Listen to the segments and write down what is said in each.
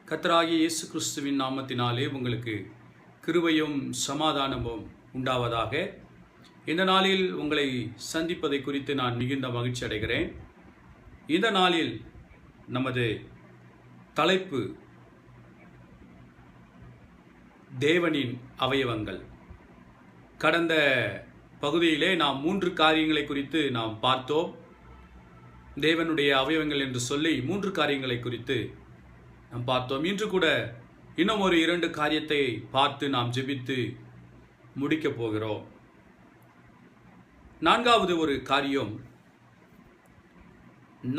கர்த்தராகிய இயேசு கிறிஸ்துவின் நாமத்தினாலே உங்களுக்கு கிருபையும் சமாதானமும் உண்டாவதாக. இந்த நாளில் உங்களை சந்திப்பதை குறித்து நான் மிகுந்த மகிழ்ச்சி அடைகிறேன். இந்த நாளில் நமது தலைப்பு தேவனின் அவயவங்கள். கடந்த பகுதியிலே நாம் 3 காரியங்களை குறித்து நாம் பார்த்தோம். தேவனுடைய அவயவங்கள் என்று சொல்லி 3 காரியங்களை குறித்து நாம் பார்த்தோம். இன்று கூட இன்னும் ஒரு 2 காரியத்தை பார்த்து நாம் ஜெபித்து முடிக்கப் போகிறோம். 4வது ஒரு காரியம்,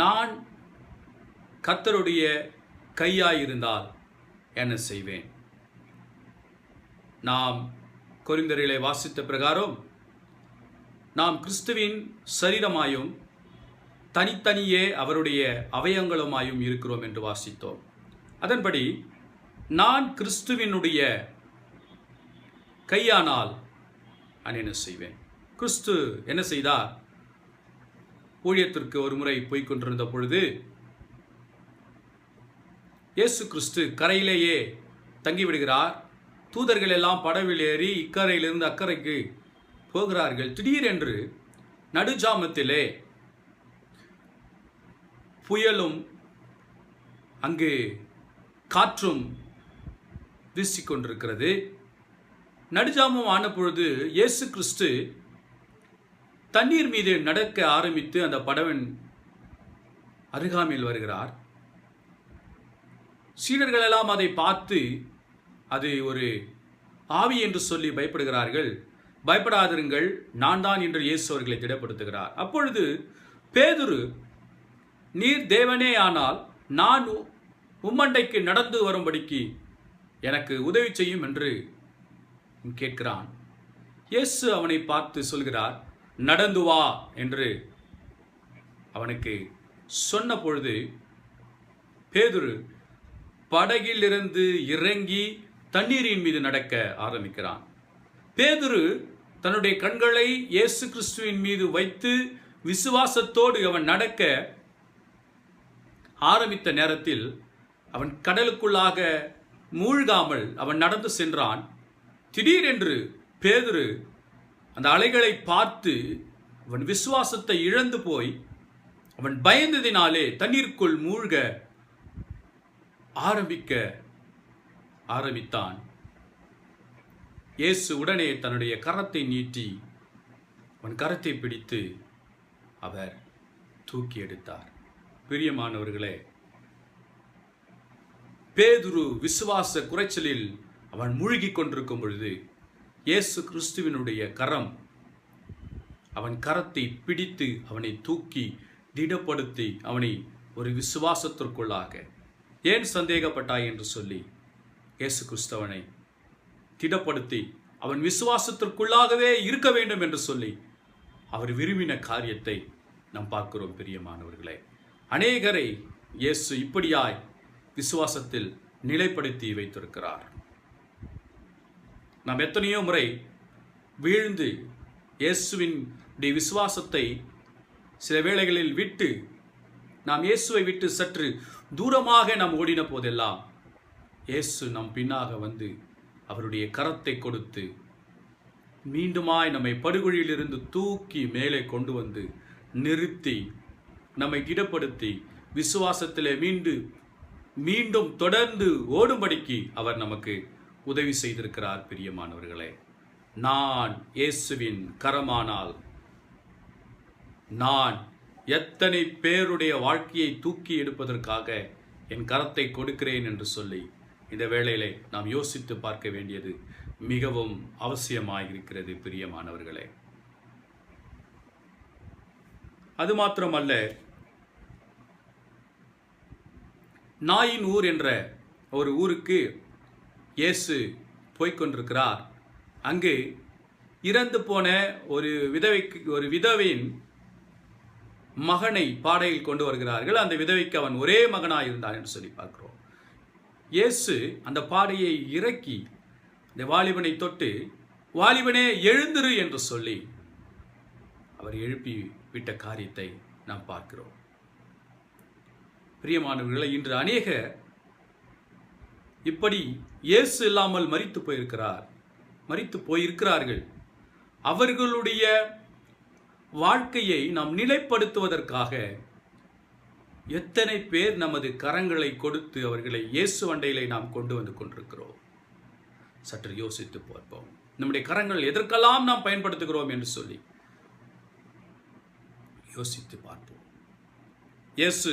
நான் கர்த்தருடைய கையாயிருந்தால் என்ன செய்வேன்? நாம் கொரிந்தியரிலே வாசித்த பிரகாரம் நாம் கிறிஸ்துவின் சரீரமாயும் தனித்தனியே அவருடைய அவயவங்களுமாயும் இருக்கிறோம் என்று வாசித்தோம். அதன்படி நான் கிறிஸ்துவினுடைய கையானால் நான் என்ன செய்வேன்? கிறிஸ்து என்ன செய்தார்? ஊழியத்திற்கு ஒரு முறை போய்கொண்டிருந்த பொழுது இயேசு கிறிஸ்து கரையிலேயே தங்கிவிடுகிறார். தூதர்கள் எல்லாம் படவில் ஏறி இக்கரையிலிருந்து அக்கறைக்கு போகிறார்கள். திடீரென்று நடுஜாமத்திலே புயலும் அங்கு காற்றும் வீசிக்கொண்டிருக்கிறது. நடுஜாமம் ஆன பொழுது இயேசு கிறிஸ்து தண்ணீர் மீது நடக்க ஆரம்பித்து அந்த படவின் அருகாமையில் வருகிறார். சீடர்கள் எல்லாம் அதை பார்த்து அது ஒரு ஆவி என்று சொல்லி பயப்படுகிறார்கள். பயப்படாதிருங்கள், நான் தான் என்று இயேசு அவர்களை திடப்படுத்துகிறார். அப்பொழுது பேதுரு, நீர் தேவனே ஆனால் நான் உம்மண்டைக்கு நடந்து வரும்படிக்கு எனக்கு உதவி செய்யும் என்று கேட்கிறான். இயேசு அவனை பார்த்து சொல்கிறார், நடந்து வா என்று அவனுக்கு சொன்ன பொழுது பேதுரு படகிலிருந்து இறங்கி தண்ணீரின் மீது நடக்க ஆரம்பிக்கிறான். பேதுரு தன்னுடைய கண்களை இயேசு கிறிஸ்துவின் மீது வைத்து விசுவாசத்தோடு அவன் நடக்க ஆரம்பித்த நேரத்தில் அவன் கடலுக்குள்ளாக மூழ்காமல் அவன் நடந்து சென்றான். திடீரென்று பேதுரு அந்த அலைகளை பார்த்து அவன் விசுவாசத்தை இழந்து போய் அவன் பயந்ததினாலே தண்ணீருக்குள் மூழ்க ஆரம்பித்தான். இயேசு உடனே தன்னுடைய கரத்தை நீட்டி அவன் கரத்தை பிடித்து அவர் தூக்கி எடுத்தார். பிரியமானவர்களே, பேதுரு விசுவாச குறைச்சலில் அவன் மூழ்கி கொண்டிருக்கும் பொழுது இயேசு கிறிஸ்துவினுடைய கரம் அவன் கரத்தை பிடித்து அவனை தூக்கி திடப்படுத்தி அவனை ஒரு விசுவாசத்திற்குள்ளாக, ஏன் சந்தேகப்பட்டாய் என்று சொல்லி இயேசு கிறிஸ்தவனை திடப்படுத்தி அவன் விசுவாசத்திற்குள்ளாகவே இருக்க வேண்டும் என்று சொல்லி அவர் விரும்பின காரியத்தை நாம் பார்க்கிறோம். பிரியமானவர்களே, அநேகரை இயேசு இப்படியாய் விசுவாசத்தில் நிலைப்படுத்தி வைத்திருக்கிறார். நாம் எத்தனையோ முறை வீழ்ந்து இயேசுவின் விசுவாசத்தை சில வேளைகளில் விட்டு நாம் இயேசுவை விட்டு சற்று தூரமாக நாம் ஓடின போதெல்லாம் இயேசு நம் பின்னாக வந்து அவருடைய கரத்தை கொடுத்து மீண்டுமாய் நம்மை படுகொழியிலிருந்து தூக்கி மேலே கொண்டு வந்து நிறுத்தி நம்மை திடப்படுத்தி விசுவாசத்திலே மீண்டும் தொடர்ந்து ஓடும்படிக்கு அவர் நமக்கு உதவி செய்திருக்கிறார். பிரியமானவர்களே, நான் இயேசுவின் கரமானால் நான் எத்தனை பேருடைய வாழ்க்கையை தூக்கி எடுப்பதற்காக என் கரத்தை கொடுக்கிறேன் என்று சொல்லி இந்த வேளையிலே நாம் யோசித்து பார்க்க வேண்டியது மிகவும் அவசியமாயிருக்கிறது. பிரியமானவர்களே, அது மாத்திரமல்ல, நாயின் ஊர் என்ற ஒரு ஊருக்கு இயேசு போய்கொண்டிருக்கிறார். அங்கு இறந்து போன ஒரு விதவையின் மகனை பாடையில் கொண்டு வருகிறார்கள். அந்த விதவைக்கு அவன் ஒரே மகனாக இருந்தான் என்று சொல்லி பார்க்கிறோம். இயேசு அந்த பாடையை இறக்கி இந்த வாலிபனை தொட்டு, வாலிபனே எழுந்திரு என்று சொல்லி அவர் எழுப்பி விட்ட காரியத்தை நாம் பார்க்கிறோம். பிரியமானவர்களை, இன்று அநேக இப்படி இயேசு இல்லாமல் மரித்து போயிருக்கிறார்கள். அவர்களுடைய வாழ்க்கையை நாம் நிலைப்படுத்துவதற்காக எத்தனை பேர் நமது கரங்களை கொடுத்து அவர்களை இயேசு அண்டையிலே நாம் கொண்டு வந்து கொண்டிருக்கிறோம். சற்று யோசித்து பார்ப்போம். நம்முடைய கரங்கள் எதற்கெல்லாம் நாம் பயன்படுத்துகிறோம் என்று சொல்லி யோசித்து பார்ப்போம். இயேசு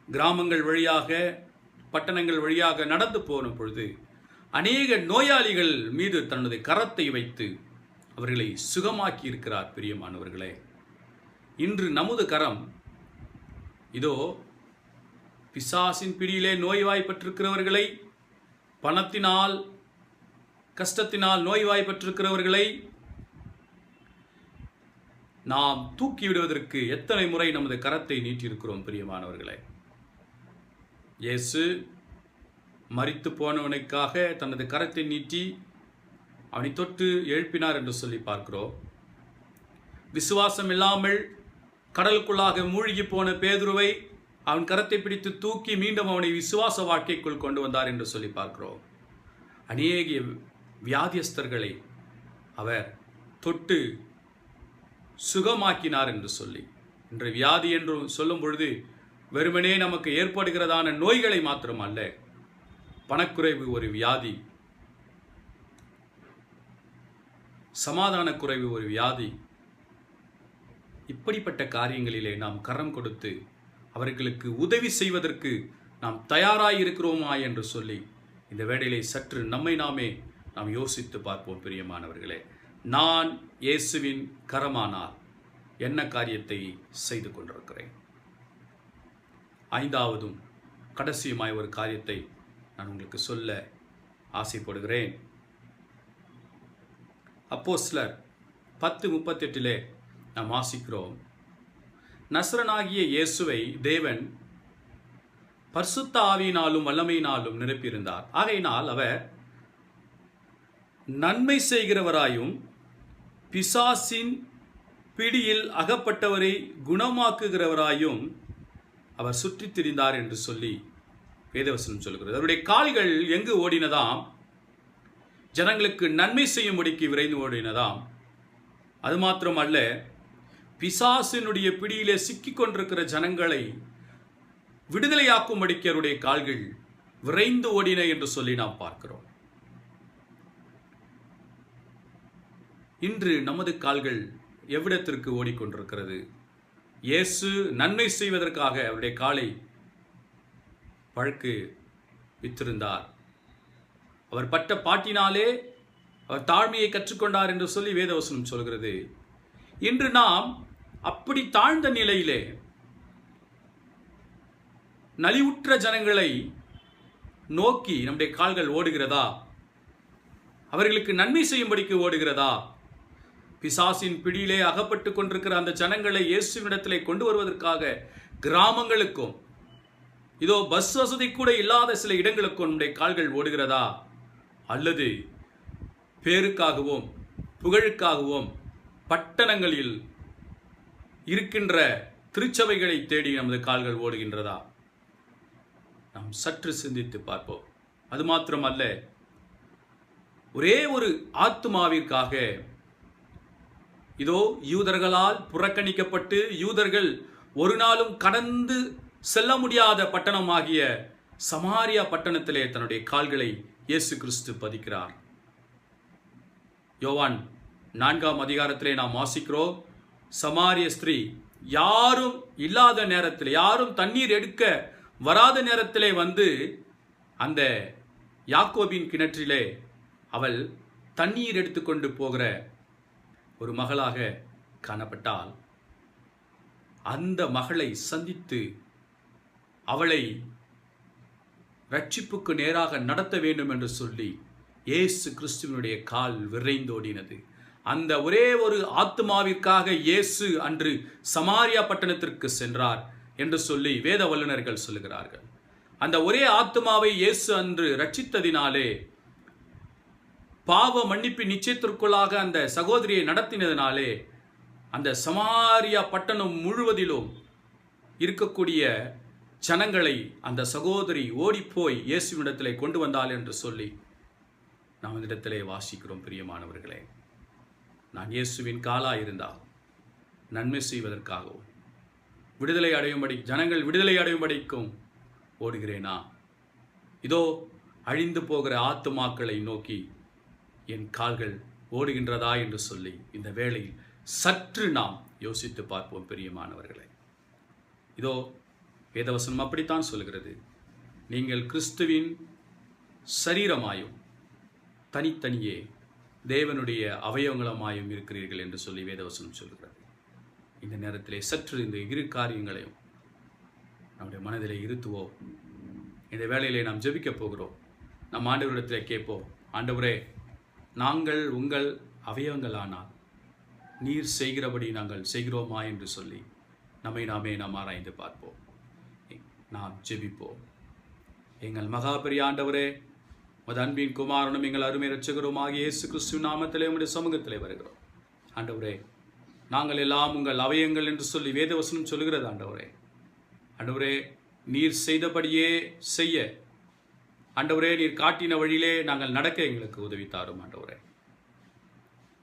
கிராமங்கள் வழியாக, பட்டணங்கள் வழியாக நடந்து போன பொழுது அநேக நோயாளிகள் மீது தனது கரத்தை வைத்து அவர்களை சுகமாக்கி இருக்கிறார். பிரியமானவர்களே, இன்று நமது கரம் இதோ பிசாசின் பிடியிலே நோய்வாய்ப்பட்டிருக்கிறவர்களை, பணத்தினால் கஷ்டத்தினால் நோய்வாய்ப்பட்டிருக்கிறவர்களை நாம் தூக்கி விடுவதற்கு எத்தனை முறை நமது கரத்தை நீட்டியிருக்கிறோம். பிரியமானவர்களே, இயேசு மரித்து போனவனுக்காக தனது கரத்தை நீட்டி அவனை தொட்டு எழுப்பினார் என்று சொல்லி பார்க்கிறோம். விசுவாசம் இல்லாமல் கடலுக்குள்ளாக மூழ்கி போன பேதுருவை அவன் கரத்தை பிடித்து தூக்கி மீண்டும் அவனை விசுவாச வாழ்க்கைக்குள் கொண்டு வந்தார் என்று சொல்லி பார்க்கிறோம். அநேக வியாதியஸ்தர்களை அவர் தொட்டு சுகமாக்கினார் என்று சொல்லி, இன்று வியாதி என்று சொல்லும் பொழுது வெறுமனே நமக்கு ஏற்படுகிறதான நோய்களை மாத்திரம் அல்ல, பணக்குறைவு ஒரு வியாதி, சமாதான குறைவு ஒரு வியாதி. இப்படிப்பட்ட காரியங்களிலே நாம் கரம் கொடுத்து அவர்களுக்கு உதவி செய்வதற்கு நாம் தயாராக இருக்கிறோமா என்று சொல்லி இந்த வேளையிலே சற்று நம்மை நாம் யோசித்து பார்ப்போம். பிரியமானவர்களே, நான் இயேசுவின் கரமானால் என்ன காரியத்தை செய்து கொண்டிருக்கிறேன்? ஐந்தாவதும் கடைசியுமாய் ஒரு காரியத்தை நான் உங்களுக்கு சொல்ல ஆசைப்படுகிறேன். அப்போஸ்தலர் 10:38 நாம் வாசிக்கிறோம், நசரனாகிய இயேசுவை தேவன் பரிசுத்த ஆவியினாலும் வல்லமையினாலும் நிரப்பியிருந்தார். ஆகையினால் அவர் நன்மை செய்கிறவராயும் பிசாசின் பிடியில் அகப்பட்டவரை குணமாக்குகிறவராயும் அவர் சுற்றித் திரிந்தார் என்று சொல்லி வேதவசனம் சொல்கிறது. அவருடைய கால்கள் எங்கு ஓடினதாம்? ஜனங்களுக்கு நன்மை செய்யும்படிக்கு விரைந்து ஓடினதாம். அது மாத்திரமல்ல, பிசாசினுடைய பிடியிலே சிக்கிக் கொண்டிருக்கிற ஜனங்களை விடுதலையாக்கும்படிக்கு அவருடைய கால்கள் விரைந்து ஓடின என்று சொல்லி நாம் பார்க்கிறோம். இன்று நமது கால்கள் எவ்விடத்திற்கு ஓடிக்கொண்டிருக்கிறது? இயேசு நன்மை செய்வதற்காக அவருடைய காலை பழக்கு வித்திருந்தார். அவர் பட்ட பாட்டினாலே அவர் தாழ்மையை கற்றுக்கொண்டார் என்று சொல்லி வேதவசனம் சொல்கிறது. இன்று நாம் அப்படி தாழ்ந்த நிலையிலே நலிவுற்ற ஜனங்களை நோக்கி நம்முடைய கால்கள் ஓடுகிறதா? அவர்களுக்கு நன்மை செய்யும்படிக்கு ஓடுகிறதா? பிசாசின் பிடியிலே அகப்பட்டு கொண்டிருக்கிற அந்த ஜனங்களை இயேசுவினிடத்திலே கொண்டு வருவதற்காக கிராமங்களுக்கும், இதோ பஸ் வசதி கூட இல்லாத சில இடங்களுக்கும் நம்முடைய கால்கள் ஓடுகிறதா? அல்லது பேருக்காகவும் புகழுக்காகவும் பட்டணங்களில் இருக்கின்ற திருச்சபைகளை தேடி நமது கால்கள் ஓடுகின்றதா? நாம் சற்று சிந்தித்து பார்ப்போம். அது மாத்திரமல்ல, ஒரே ஒரு ஆத்துமாவிற்காக இதோ யூதர்களால் புறக்கணிக்கப்பட்டு யூதர்கள் ஒரு நாளும் கடந்து செல்ல முடியாத பட்டணமாகிய சமாரியா பட்டணத்திலே தன்னுடைய கால்களை இயேசு கிறிஸ்து பதிக்கிறார். யோவான் 4ஆம் அதிகாரத்திலே நாம் வாசிக்கிறோம், சமாரிய ஸ்திரீ யாரும் இல்லாத நேரத்தில், யாரும் தண்ணீர் எடுக்க வராத நேரத்திலே வந்து அந்த யாக்கோபின் கிணற்றிலே அவள் தண்ணீர் எடுத்துக்கொண்டு போகிற ஒரு மகளாக காணப்பட்டால், அந்த மகளை சந்தித்து அவளை ரட்சிப்புக்கு நேராக நடத்த வேண்டும் என்று சொல்லி இயேசு கிறிஸ்துவினுடைய கால் விரைந்தோடினது. அந்த ஒரே ஒரு ஆத்துமாவிற்காக இயேசு அன்று சமாரியா பட்டணத்திற்கு சென்றார் என்று சொல்லி வேத வல்லுநர்கள் சொல்லுகிறார்கள். அந்த ஒரே ஆத்துமாவை இயேசு அன்று ரட்சித்ததினாலே, பாவ மன்னிப்பு நிச்சயத்திற்குள்ளாக அந்த சகோதரியை நடத்தினதினாலே, அந்த சமாரியா பட்டணம் முழுவதிலும் இருக்கக்கூடிய ஜனங்களை அந்த சகோதரி ஓடிப்போய் இயேசுவினிடத்திலே கொண்டு வந்தாள் என்று சொல்லி நாம் இந்த இடத்திலே வாசிக்கிறோம். பிரியமானவர்களே, நான் இயேசுவின் காலாக இருந்தால் நன்மை செய்வதற்காகவும் விடுதலை அடையும்படி, ஜனங்கள் விடுதலை அடையும்படிக்கும் ஓடுகிறேனா? இதோ அழிந்து போகிற ஆத்துமாக்களை நோக்கி என் கால்கள் ஓடுகின்றதா என்று சொல்லி இந்த வேளையில் சற்று நாம் யோசித்து பார்ப்போம். பிரியமானவர்களே, இதோ வேதவசனம் அப்படித்தான் சொல்கிறது. நீங்கள் கிறிஸ்துவின் சரீரமாயும் தனித்தனியே தேவனுடைய அவயவங்களுமாயும் இருக்கிறீர்கள் என்று சொல்லி வேதவசனம் சொல்கிறது. இந்த நேரத்திலே சற்று இந்த இரு காரியங்களையும் நம்முடைய மனதிலே இருத்துவோம். இந்த வேளையிலே நாம் ஜெபிக்கப் போகிறோம். நம் ஆண்டவரிடத்திலே கேட்போம், ஆண்டவரே, நாங்கள் உங்கள் அவயவங்களானால் நீர் செய்கிறபடி நாங்கள் செய்கிறோமா என்று சொல்லி நம்மை நாம் ஆராய்ந்து பார்ப்போம். நாம் ஜெபிப்போம். எங்கள் மகா பெரிய ஆண்டவரே, உமது அன்பின் குமாரனும் எங்கள் அருமை இரட்சகருமாகிய இயேசு கிறிஸ்துவின் நாமத்திலே உம்முடைய சமூகத்திலே வருகிறோம். ஆண்டவரே, நாங்கள் எல்லாம் உங்கள் அவயங்கள் என்று சொல்லி வேதவசனம் சொல்கிறது. ஆண்டவரே, ஆண்டவரே, நீர் செய்தபடியே செய்ய, ஆண்டவரே, நீர் காட்டின வழியிலே நாங்கள் நடக்க எங்களுக்கு உதவி தாரும். ஆண்டவரே,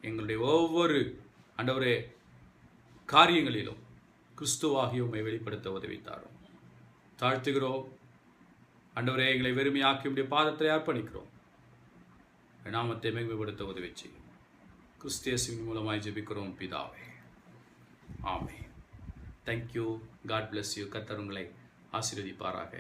எங்களுடைய ஒவ்வொரு ஆண்டவரே காரியங்களிலும் கிறிஸ்துவாகிய உம்மை வெளிப்படுத்த உதவி தாரும். தாழ்த்துகிறோம் ஆண்டவரே, எங்களை வெறுமையாக்கி உம்முடைய பாதத்தை அர்ப்பணிக்கிறோம். நாமத்தை மேன்மைப்படுத்த உதவி செய்யும். கிறிஸ்து இயேசுவின் மூலமாய் ஜெபிக்கிறோம் பிதாவே, amen. Thank you. God bless you. கர்த்தர் உங்களை ஆசீர்வதிப்பாராக.